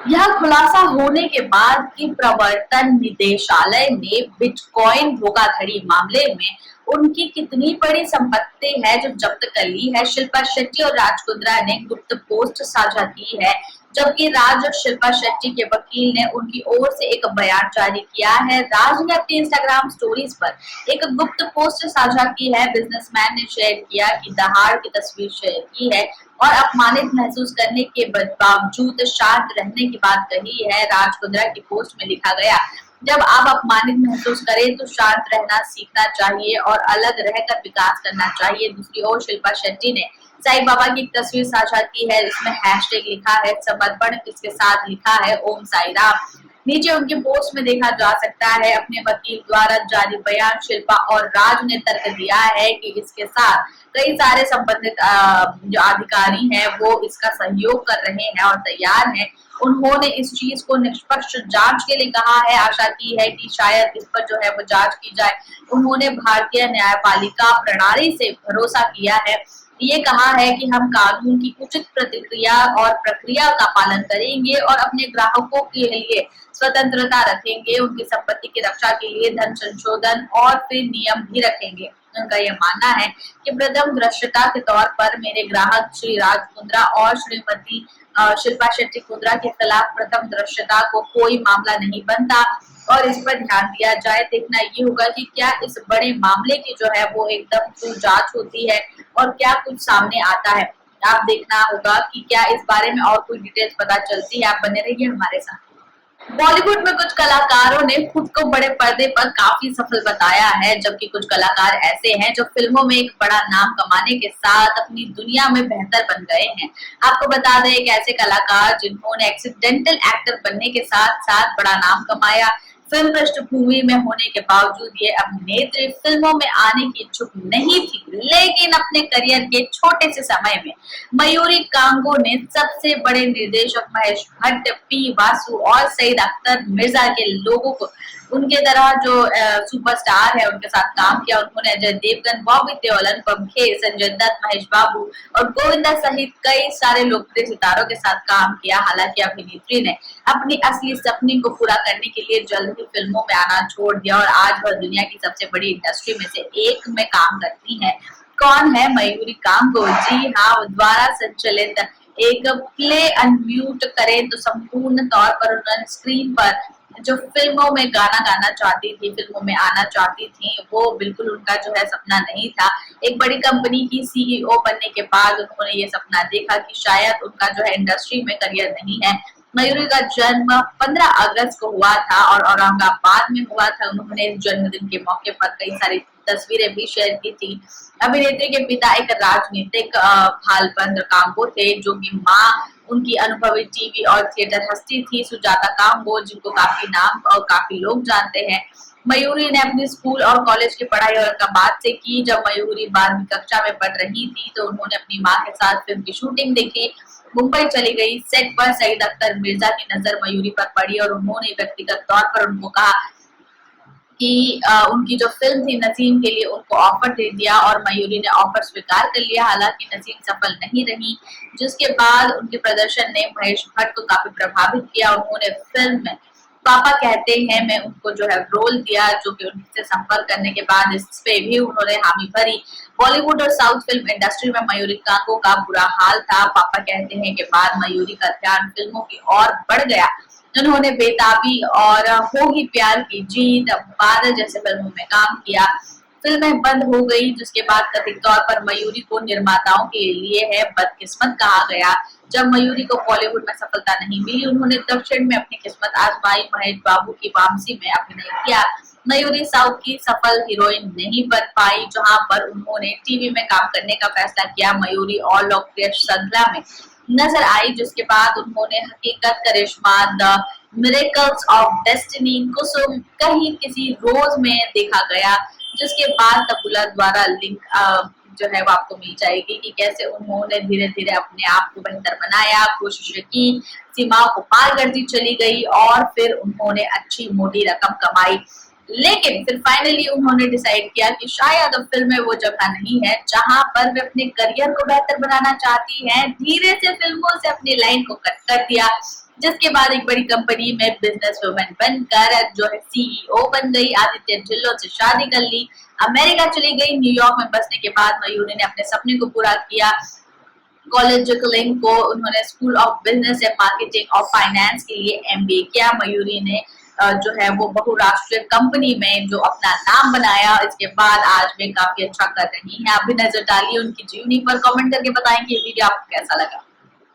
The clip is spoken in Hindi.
यह खुलासा होने के बाद कि प्रवर्तन निदेशालय ने बिटकॉइन धोखाधड़ी मामले में उनकी कितनी बड़ी संपत्ति है जो जब्त कर ली है। शिल्पा शेट्टी और राज कुंद्रा ने गुप्त पोस्ट साझा की है, जबकि राज और शिल्पा शेट्टी के वकील ने उनकी ओर से एक बयान जारी किया है। राज ने अपनी इंस्टाग्राम स्टोरीज पर एक गुप्त पोस्ट साझा की है। बिजनेसमैन ने शेयर किया कि दहाड़ की तस्वीर शेयर की है और अपमानित महसूस करने के बावजूद शांत रहने की बात कही है। राज कुंद्रा की पोस्ट में लिखा गया, जब आप अपमानित महसूस करें तो शांत रहना सीखना चाहिए और अलग रहकर विकास करना चाहिए। दूसरी ओर शिल्पा शेट्टी ने साईं बाबा की एक तस्वीर साझा की है, इसमें हैशटैग लिखा है समर्पण, इसके साथ लिखा है ओम साई राम। नीचे उनके पोस्ट में देखा जा सकता है अपने वकील द्वारा जारी बयान। शिल्पा और राज ने तर्क दिया है कि इसके साथ कई सारे संबंधित जो अधिकारी हैं वो इसका सहयोग कर रहे हैं और तैयार हैं। उन्होंने इस चीज को निष्पक्ष जांच के लिए कहा है, आशा की है कि शायद इस पर जो है वो जांच की जाए। उन्होंने भारतीय न्यायपालिका प्रणाली से भरोसा किया है, ये कहा है कि हम कानून की उचित प्रतिक्रिया और प्रक्रिया का पालन करेंगे और अपने ग्राहकों के लिए स्वतंत्रता रखेंगे। उनकी संपत्ति की रक्षा के लिए धन संशोधन और फिर नियम भी रखेंगे। उनका यह मानना है कि प्रथम दृष्टता के तौर पर मेरे ग्राहक श्री राज कुंद्रा और श्रीमती शिल्पा शेट्टी कुंद्रा के खिलाफ प्रथम दृष्टता को कोई मामला नहीं बनता और इस पर ध्यान दिया जाए। देखना ये होगा कि क्या इस बड़े मामले की जो है वो एकदम जांच होती है और क्या कुछ सामने आता है। आप देखना होगा कि क्या इस बारे में और कोई डिटेल्स पता चलती है। आप बने रहिए हमारे साथ। बॉलीवुड में कुछ कलाकारों ने खुद को बड़े पर्दे पर काफी सफल बताया है, जबकि कुछ कलाकार ऐसे हैं जो फिल्मों में एक बड़ा नाम कमाने के साथ अपनी दुनिया में बेहतर बन गए हैं। आपको बता दें एक ऐसे कलाकार जिन्होंने एक्सीडेंटल एक्टर बनने के साथ साथ बड़ा नाम कमाया। फिल्म पृष्ठभूमि में होने के बावजूद ये अभिनेत्री फिल्मों में आने की इच्छुक नहीं थी, लेकिन अपने करियर के छोटे से समय में मयूरी कांगो ने सबसे बड़े निर्देशक महेश भट्ट, पी वासु और सईद अख्तर मिर्जा के लोगों को उनके तरह जो सुपरस्टार है उनके साथ काम किया। उन्होंने अजय देवगन, बॉबी देओल, अनुपम खेर, संजय दत्त, महेश बाबू और गोविंदा सहित कई सारे लोकप्रिय सितारों के साथ काम किया। हालांकि अभिनेत्री ने अपनी असली सपने को पूरा करने के लिए जल्द ही फिल्मों में आना छोड़ दिया और आज वह दुनिया की सबसे बड़ी इंडस्ट्री में से एक में काम करती है। कौन है मयूरी कांगो? जी हाँ, वो द्वारा संचालित एक प्ले अनम्यूट करें तो संपूर्ण तौर पर उन्होंने स्क्रीन पर जो फिल्मों में गाना गाना चाहती थी, फिल्मों में आना चाहती थी, वो बिल्कुल उनका जो है सपना नहीं था। एक बड़ी कंपनी की सीईओ बनने के बाद उन्होंने ये सपना देखा कि शायद उनका जो है इंडस्ट्री में करियर नहीं है। मयूरी का जन्म 15 अगस्त को हुआ था और औरंगाबाद में हुआ था। उन्होंने इस जन्मदिन के मौके पर कई सारी तस्वीरें भी शेयर की थी। अभिनेत्री के पिता एक राजनीतिक भालबंद कांगो थे, जो कि माँ उनकी अनुभवी टीवी और थिएटर हस्ती थी सुजाता कांगो, जिनको काफी नाम और काफी लोग जानते हैं। मयूरी ने अपनी स्कूल और कॉलेज की पढ़ाई औरंगाबाद से की। जब मयूरी 12वीं कक्षा में पढ़ रही थी तो उन्होंने अपनी माँ के साथ फिल्म की शूटिंग देखी। मुंबई चली गई। सेट पर सईद अख्तर मिर्जा की नजर मयूरी पर पड़ी और उन्होंने व्यक्तिगत तौर पर उनको कहा कि उनकी जो फिल्म थी नसीम के लिए उनको ऑफर दे दिया और मयूरी ने ऑफर स्वीकार कर लिया। हालांकि नसीम सफल नहीं रही, जिसके बाद उनके प्रदर्शन ने महेश भट्ट को काफी प्रभावित किया। उन्होंने फिल्म में पापा कहते हैं मैं उनको जो है रोल दिया, जो कि उनसे संपर्क करने के बाद इस पे भी उन्होंने हामी भरी। बॉलीवुड और साउथ फिल्म इंडस्ट्री में मयूरी कांगो का बुरा हाल था। पापा कहते हैं के बाद मयूरी का ध्यान फिल्मों की ओर बढ़ गया। उन्होंने बेताबी और होगी प्यार की जीत, बादल जैसे फिल्मों में काम किया। फिल्में बंद हो गई, जिसके बाद कथित तौर पर मयूरी को निर्माताओं के लिए है बदकिस्मत कहा गया। जब मयूरी को बॉलीवुड में सफलता नहीं मिली, उन्होंने दक्षिण में अपनी किस्मत आजमाई। महेश बाबू की वापसी में अभिनय किया। मयूरी साउथ की सफल हीरोइन नहीं बन पाई, जहां पर उन्होंने टीवी में काम करने का फैसला किया। मयूरी और लोकप्रिय श्रृंखला में नजर आई, जिसके बाद उन्होंने हकीकत, करिश्मा, द मिरेकल्स ऑफ डेस्टिनी, कुसुम, कहीं किसी रोज में देखा गया, जिसके बाद तबुला द्वारा लिंक जो है वो आपको मिल जाएगी कि कैसे उन्होंने धीरे धीरे अपने आप को बेहतर बनाया, कोशिशें की, सीमाओं को पार करती चली गई और फिर उन्होंने अच्छी मोटी रकम कमाई। लेकिन फिर फाइनली उन्होंने डिसाइड किया कि शायद अब फिल्म में वो जगह नहीं है जहां पर वे अपने करियर को बेहतर बनाना चाहती हैं। धीरे से फिल्मों से अपनी लाइन को कट कर दिया। जिसके बाद एक बड़ी कंपनी में बिजनेस वुमेन बनकर जो है सीईओ बन गई। आदित्य ढिल्लों से शादी कर ली, अमेरिका चली गई। न्यूयॉर्क में बसने के बाद मयूरी ने अपने सपने को पूरा किया। कॉलेज लिंक को उन्होंने school of business and marketing और फाइनेंस के लिए एमबीए किया। मयूरी ने जो है वो बहुराष्ट्रीय कंपनी में जो अपना नाम बनाया। इसके बाद आज वे काफी अच्छा कर रही हैं। आप भी नजर डालिए उनकी जीवनी पर, कमेंट करके बताएं कि ये वीडियो आपको कैसा लगा।